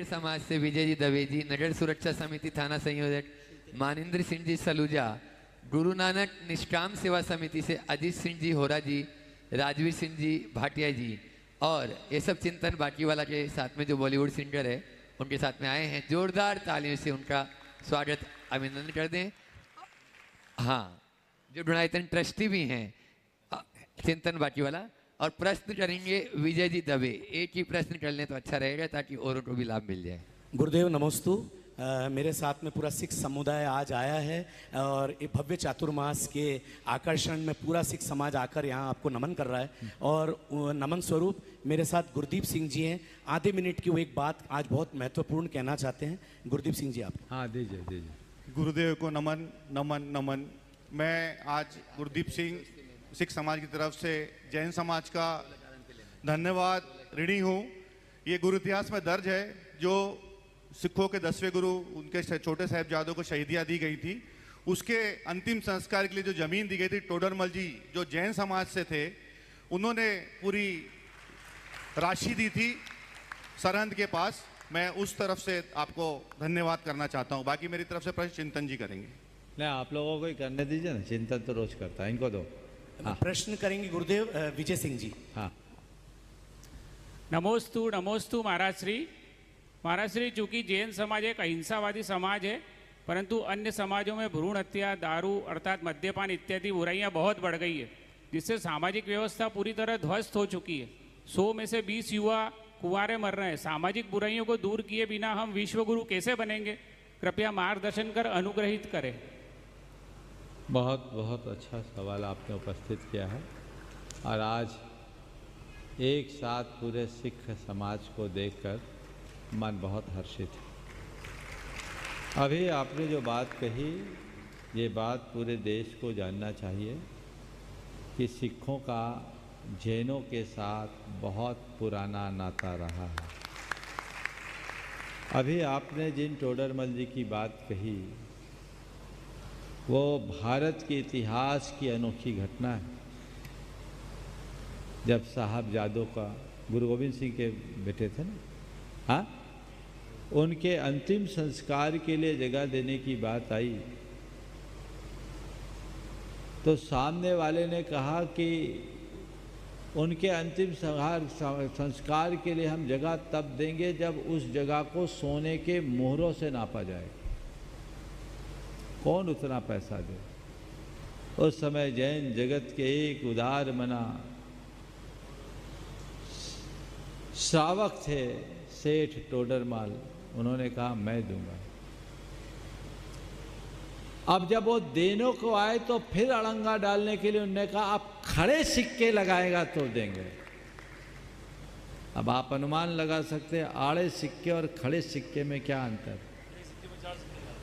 समाज से विजय जी दवे जी, नगर सुरक्षा समिति थाना संयोजक मानिंद्र सिंह जी सलूजा, गुरु नानक निष्काम सेवा समिति से अजीत सिंह जी होरा जी, राजवीर सिंह जी भाटिया जी, और ये सब चिंतन बाकीवाला के साथ में जो बॉलीवुड सिंगर है उनके साथ में आए हैं। जोरदार तालियों से उनका स्वागत अभिनंदन कर दें। हाँ, जो ढूंढाइतन ट्रस्टी भी हैं चिंतन बाकीवाला, और प्रश्न करेंगे विजय जी दवे। एक ही प्रश्न कर लें तो अच्छा रहेगा ताकि औरों को भी लाभ मिल जाए। गुरुदेव नमोस्तु। मेरे साथ में पूरा सिख समुदाय आज आया है और ये भव्य चातुर्मास के आकर्षण में पूरा सिख समाज आकर यहाँ आपको नमन कर रहा है। और नमन स्वरूप मेरे साथ गुरदीप सिंह जी हैं। आधे मिनट की वो एक बात आज बहुत महत्वपूर्ण कहना चाहते हैं। गुरदीप सिंह जी आप। हाँ, दीजिए। गुरुदेव को नमन नमन नमन। मैं आज गुरदीप सिंह सिख समाज की तरफ से जैन समाज का धन्यवाद ऋणी हूँ। ये गुरु इतिहास में दर्ज है, जो सिखों के 10वें गुरु उनके छोटे साहिबजादों को शहीदियाँ दी गई थी, उसके अंतिम संस्कार के लिए जो ज़मीन दी गई थी, टोडरमल जी जो जैन समाज से थे उन्होंने पूरी राशि दी थी सरहंद के पास। मैं उस तरफ से आपको धन्यवाद करना चाहता हूँ। बाकी मेरी तरफ से प्रश्न चिंतन जी करेंगे। नहीं, आप लोगों को ही करने दीजिए ना, चिंतन तो रोज करता है, इनको दो। हाँ। प्रश्न करेंगे गुरुदेव विजय सिंह जी। हाँ। नमोस्तु नमोस्तु महाराज श्री, चूंकि जैन समाज एक अहिंसावादी समाज है, परंतु अन्य समाजों में भ्रूण हत्या, दारू अर्थात मद्यपान इत्यादि बुराइयां बहुत बढ़ गई है, जिससे सामाजिक व्यवस्था पूरी तरह ध्वस्त हो चुकी है। 100 में से 20 युवा कुंवारे मर रहे हैं। सामाजिक बुराइयों को दूर किए बिना हम विश्वगुरु कैसे बनेंगे? कृपया मार्गदर्शन कर अनुग्रहित करें। बहुत बहुत अच्छा सवाल आपने उपस्थित किया है, और आज एक साथ पूरे सिख समाज को देखकर मन बहुत हर्षित है। अभी आपने जो बात कही, ये बात पूरे देश को जानना चाहिए कि सिखों का जैनों के साथ बहुत पुराना नाता रहा है। अभी आपने जिन टोडरमल जी की बात कही, वो भारत के इतिहास की अनोखी घटना है। जब साहबजादों का, गुरु गोविंद सिंह के बेटे थे ना, हाँ, उनके अंतिम संस्कार के लिए जगह देने की बात आई, तो सामने वाले ने कहा कि उनके अंतिम संस्कार के लिए हम जगह तब देंगे जब उस जगह को सोने के मोहरों से नापा जाए। कौन उतना पैसा दे? उस समय जैन जगत के एक उदार मना श्रावक थे, सेठ टोडरमल, उन्होंने कहा मैं दूंगा। अब जब वो देने को आए तो फिर अड़ंगा डालने के लिए उन्होंने कहा आप खड़े सिक्के लगाएगा तो देंगे। अब आप अनुमान लगा सकते हैं आड़े सिक्के और खड़े सिक्के में क्या अंतर।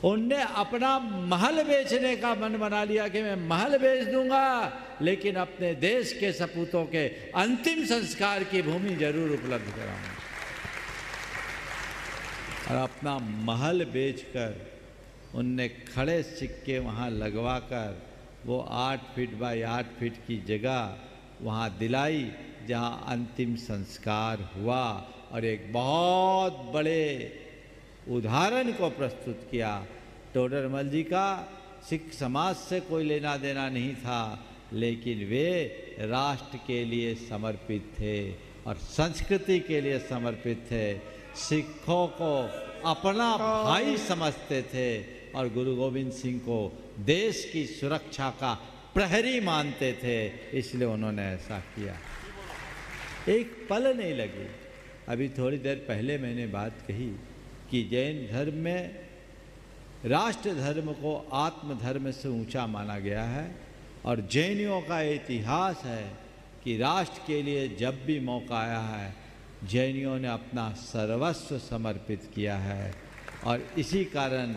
उनने अपना महल बेचने का मन बना लिया कि मैं महल बेच दूंगा, लेकिन अपने देश के सपूतों के अंतिम संस्कार की भूमि जरूर उपलब्ध कराऊंगा। और अपना महल बेचकर उनने खड़े सिक्के वहाँ लगवाकर वो 8 फीट बाय 8 फीट की जगह वहाँ दिलाई, जहाँ अंतिम संस्कार हुआ, और एक बहुत बड़े उदाहरण को प्रस्तुत किया। टोडरमल जी का सिख समाज से कोई लेना देना नहीं था, लेकिन वे राष्ट्र के लिए समर्पित थे और संस्कृति के लिए समर्पित थे। सिखों को अपना भाई समझते थे और गुरु गोविंद सिंह को देश की सुरक्षा का प्रहरी मानते थे, इसलिए उन्होंने ऐसा किया। एक पल नहीं लगी। अभी थोड़ी देर पहले मैंने बात कही कि जैन धर्म में राष्ट्र धर्म को आत्म धर्म से ऊंचा माना गया है, और जैनियों का इतिहास है कि राष्ट्र के लिए जब भी मौका आया है, जैनियों ने अपना सर्वस्व समर्पित किया है। और इसी कारण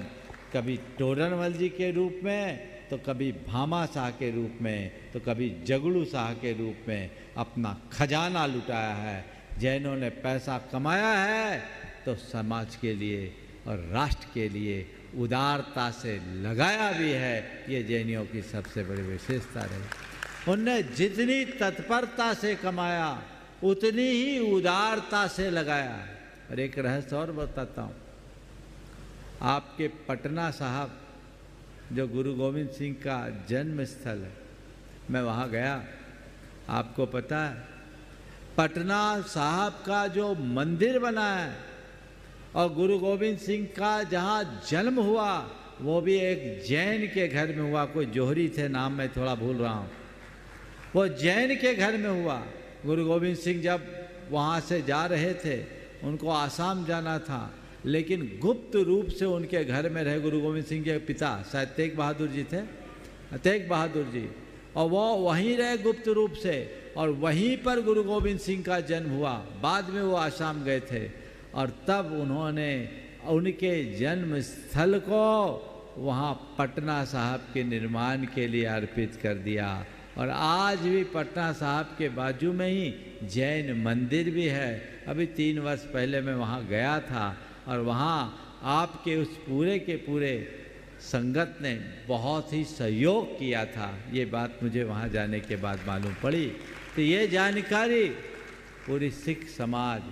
कभी टोडरमल जी के रूप में, तो कभी भामा शाह के रूप में, तो कभी जगड़ू शाह के रूप में अपना खजाना लुटाया है। जैनों ने पैसा कमाया है तो समाज के लिए और राष्ट्र के लिए उदारता से लगाया भी है। ये जैनियों की सबसे बड़ी विशेषता रही। उनने जितनी तत्परता से कमाया उतनी ही उदारता से लगाया। और एक रहस्य और बताता हूँ। आपके पटना साहब जो गुरु गोविंद सिंह का जन्म स्थल है, मैं वहाँ गया। आपको पता है पटना साहब का जो मंदिर बना है और गुरु गोविंद सिंह का जहाँ जन्म हुआ वो भी एक जैन के घर में हुआ। कोई जोहरी थे, नाम मैं थोड़ा भूल रहा हूँ। वो जैन के घर में हुआ। गुरु गोविंद सिंह जब वहाँ से जा रहे थे, उनको आसाम जाना था, लेकिन गुप्त रूप से उनके घर में रहे। गुरु गोविंद सिंह के पिता शायद तेग बहादुर जी थे, तेग बहादुर जी, और वो वहीं रहे गुप्त रूप से, और वहीं पर गुरु गोविंद सिंह का जन्म हुआ। बाद में वो आसाम गए थे और तब उन्होंने उनके जन्म स्थल को वहाँ पटना साहब के निर्माण के लिए अर्पित कर दिया। और आज भी पटना साहब के बाजू में ही जैन मंदिर भी है। अभी 3 वर्ष पहले मैं वहाँ गया था और वहाँ आपके उस पूरे के पूरे संगत ने बहुत ही सहयोग किया था। ये बात मुझे वहाँ जाने के बाद मालूम पड़ी। तो ये जानकारी पूरी सिख समाज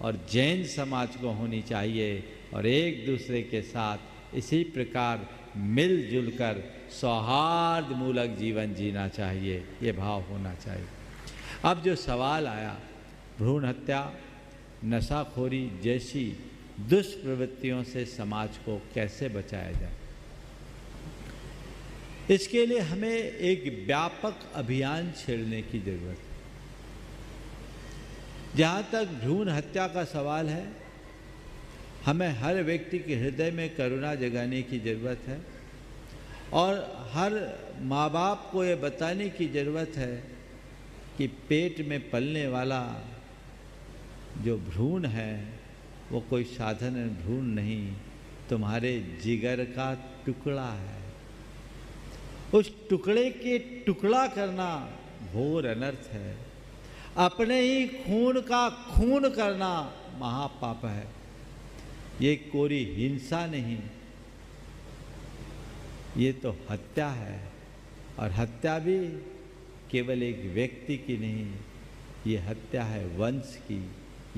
और जैन समाज को होनी चाहिए और एक दूसरे के साथ इसी प्रकार मिलजुल कर सौहार्द मूलक जीवन जीना चाहिए, ये भाव होना चाहिए। अब जो सवाल आया, भ्रूण हत्या, नशाखोरी जैसी दुष्प्रवृत्तियों से समाज को कैसे बचाया जाए, इसके लिए हमें एक व्यापक अभियान छेड़ने की जरूरत है। जहाँ तक भ्रूण हत्या का सवाल है, हमें हर व्यक्ति के हृदय में करुणा जगाने की ज़रूरत है और हर माँ बाप को ये बताने की ज़रूरत है कि पेट में पलने वाला जो भ्रूण है वो कोई साधारण भ्रूण नहीं, तुम्हारे जिगर का टुकड़ा है। उस टुकड़े के टुकड़ा करना घोर अनर्थ है। अपने ही खून का खून करना महापाप है। ये कोई हिंसा नहीं, ये तो हत्या है। और हत्या भी केवल एक व्यक्ति की नहीं, ये हत्या है वंश की,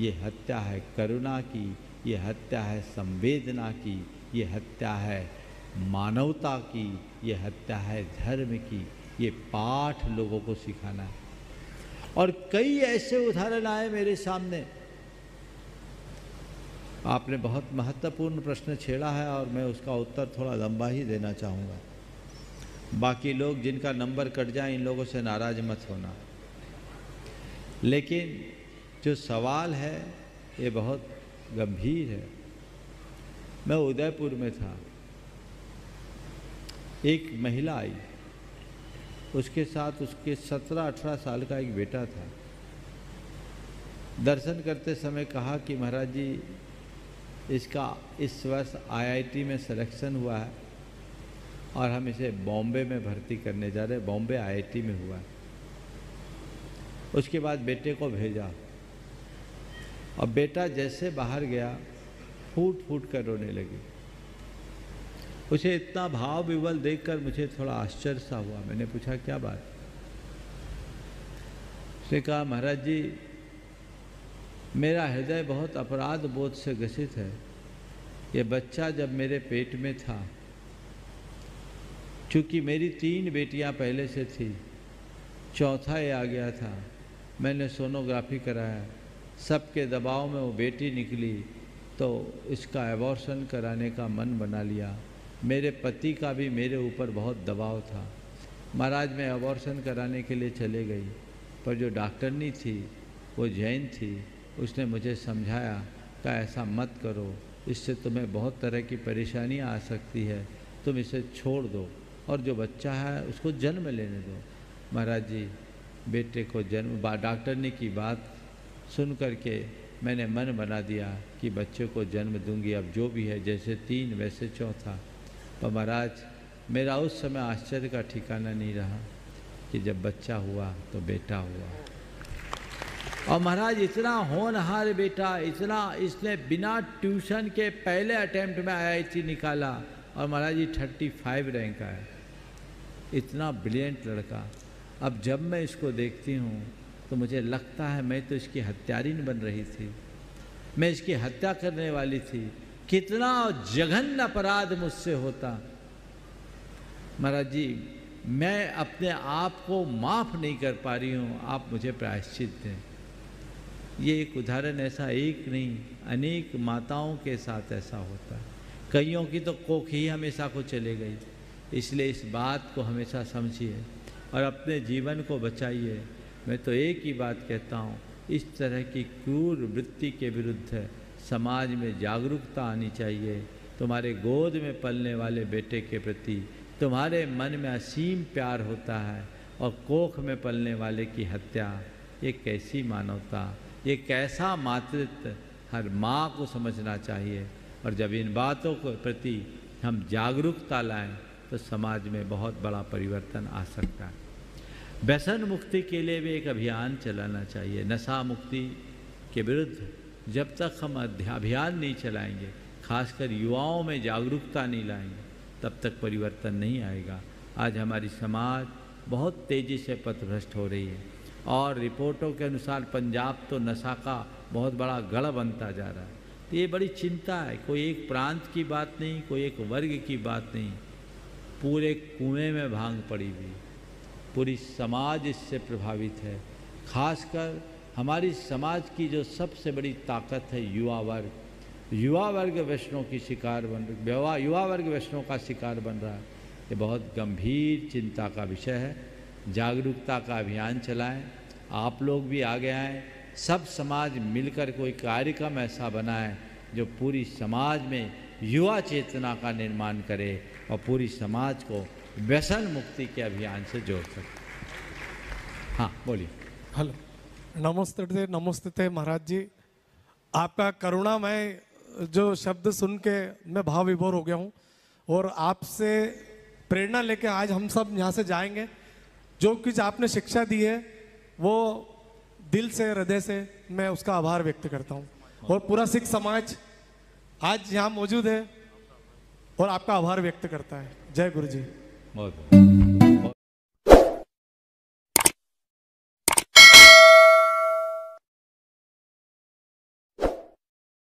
ये हत्या है करुणा की, ये हत्या है संवेदना की, ये हत्या है मानवता की, ये हत्या है धर्म की। ये पाठ लोगों को सिखाना है। और कई ऐसे उदाहरण आए मेरे सामने। आपने बहुत महत्वपूर्ण प्रश्न छेड़ा है और मैं उसका उत्तर थोड़ा लंबा ही देना चाहूँगा। बाकी लोग जिनका नंबर कट जाए, इन लोगों से नाराज मत होना। लेकिन जो सवाल है ये बहुत गंभीर है। मैं उदयपुर में था, एक महिला आई, उसके साथ उसके 17-18 साल का एक बेटा था। दर्शन करते समय कहा कि महाराज जी, इसका इस वर्ष IIT में सिलेक्शन हुआ है और हम इसे बॉम्बे में भर्ती करने जा रहे हैं। बॉम्बे IIT में हुआ है। उसके बाद बेटे को भेजा और बेटा जैसे बाहर गया फूट फूट कर रोने लगी। उसे इतना भाव विवल देखकर मुझे थोड़ा आश्चर्य सा हुआ। मैंने पूछा क्या बात? उसने कहा महाराज जी, मेरा हृदय बहुत अपराध बोध से ग्रसित है। ये बच्चा जब मेरे पेट में था, चूँकि मेरी 3 बेटियां पहले से थी, चौथा ये आ गया था। मैंने सोनोग्राफी कराया, सबके दबाव में वो बेटी निकली, तो इसका एबॉर्शन कराने का मन बना लिया। मेरे पति का भी मेरे ऊपर बहुत दबाव था। महाराज, मैं एबॉर्शन कराने के लिए चले गई, पर जो डॉक्टरनी थी वो जैन थी। उसने मुझे समझाया कि ऐसा मत करो, इससे तुम्हें बहुत तरह की परेशानियां आ सकती है, तुम इसे छोड़ दो और जो बच्चा है उसको जन्म लेने दो। महाराज जी, बेटे को जन्म, डॉक्टरनी की बात सुन करके मैंने मन बना दिया कि बच्चे को जन्म दूंगी। अब जो भी है, जैसे 3 वैसे चौथा। पर महाराज, मेरा उस समय आश्चर्य का ठिकाना नहीं रहा कि जब बच्चा हुआ तो बेटा हुआ। और महाराज, इतना होनहार बेटा, इतना इसने बिना ट्यूशन के पहले अटेम्प्ट में IIT निकाला और महाराज जी 35 रैंक आया। इतना ब्रिलियंट लड़का। अब जब मैं इसको देखती हूँ तो मुझे लगता है मैं तो इसकी हत्यारिन बन रही थी। मैं इसकी हत्या करने वाली थी, कितना जघन्य अपराध मुझसे होता। महाराज जी, मैं अपने आप को माफ़ नहीं कर पा रही हूँ, आप मुझे प्रायश्चित दें। ये एक उदाहरण ऐसा एक नहीं, अनेक माताओं के साथ ऐसा होता है। कईयों की तो कोख ही हमेशा को चले गई। इसलिए इस बात को हमेशा समझिए और अपने जीवन को बचाइए। मैं तो एक ही बात कहता हूँ, इस तरह की क्रूर वृत्ति के विरुद्ध समाज में जागरूकता आनी चाहिए। तुम्हारे गोद में पलने वाले बेटे के प्रति तुम्हारे मन में असीम प्यार होता है और कोख में पलने वाले की हत्या, ये कैसी मानवता, ये कैसा मातृत्व, हर माँ को समझना चाहिए। और जब इन बातों के प्रति हम जागरूकता लाएं तो समाज में बहुत बड़ा परिवर्तन आ सकता है। व्यसन मुक्ति के लिए भी एक अभियान चलाना चाहिए। नशा मुक्ति के विरुद्ध जब तक हम अभियान नहीं चलाएंगे, खासकर युवाओं में जागरूकता नहीं लाएंगे, तब तक परिवर्तन नहीं आएगा। आज हमारी समाज बहुत तेज़ी से पथभ्रष्ट हो रही है और रिपोर्टों के अनुसार पंजाब तो नशा का बहुत बड़ा गढ़ बनता जा रहा है। तो ये बड़ी चिंता है। कोई एक प्रांत की बात नहीं, कोई एक वर्ग की बात नहीं, पूरे कुएं में भांग पड़ी हुई, पूरी समाज इससे प्रभावित है। खासकर हमारी समाज की जो सबसे बड़ी ताकत है युवा वर्ग, युवा वर्ग व्यसनों की शिकार युवा वर्ग व्यसनों का शिकार बन रहा है। ये बहुत गंभीर चिंता का विषय है। जागरूकता का अभियान चलाएं, आप लोग भी आगे आएँ, सब समाज मिलकर कोई कार्यक्रम ऐसा बनाए जो पूरी समाज में युवा चेतना का निर्माण करे और पूरी समाज को व्यसन मुक्ति के अभियान से जोड़ सके। हाँ बोलिए। हेलो, नमस्ते महाराज जी। आपका करुणामय जो शब्द सुन के मैं भाव विभोर हो गया हूँ और आपसे प्रेरणा लेके आज हम सब यहाँ से जाएंगे। जो कुछ आपने शिक्षा दी है वो दिल से, हृदय से मैं उसका आभार व्यक्त करता हूँ और पूरा सिख समाज आज यहाँ मौजूद है और आपका आभार व्यक्त करता है। जय गुरु जी। बहुत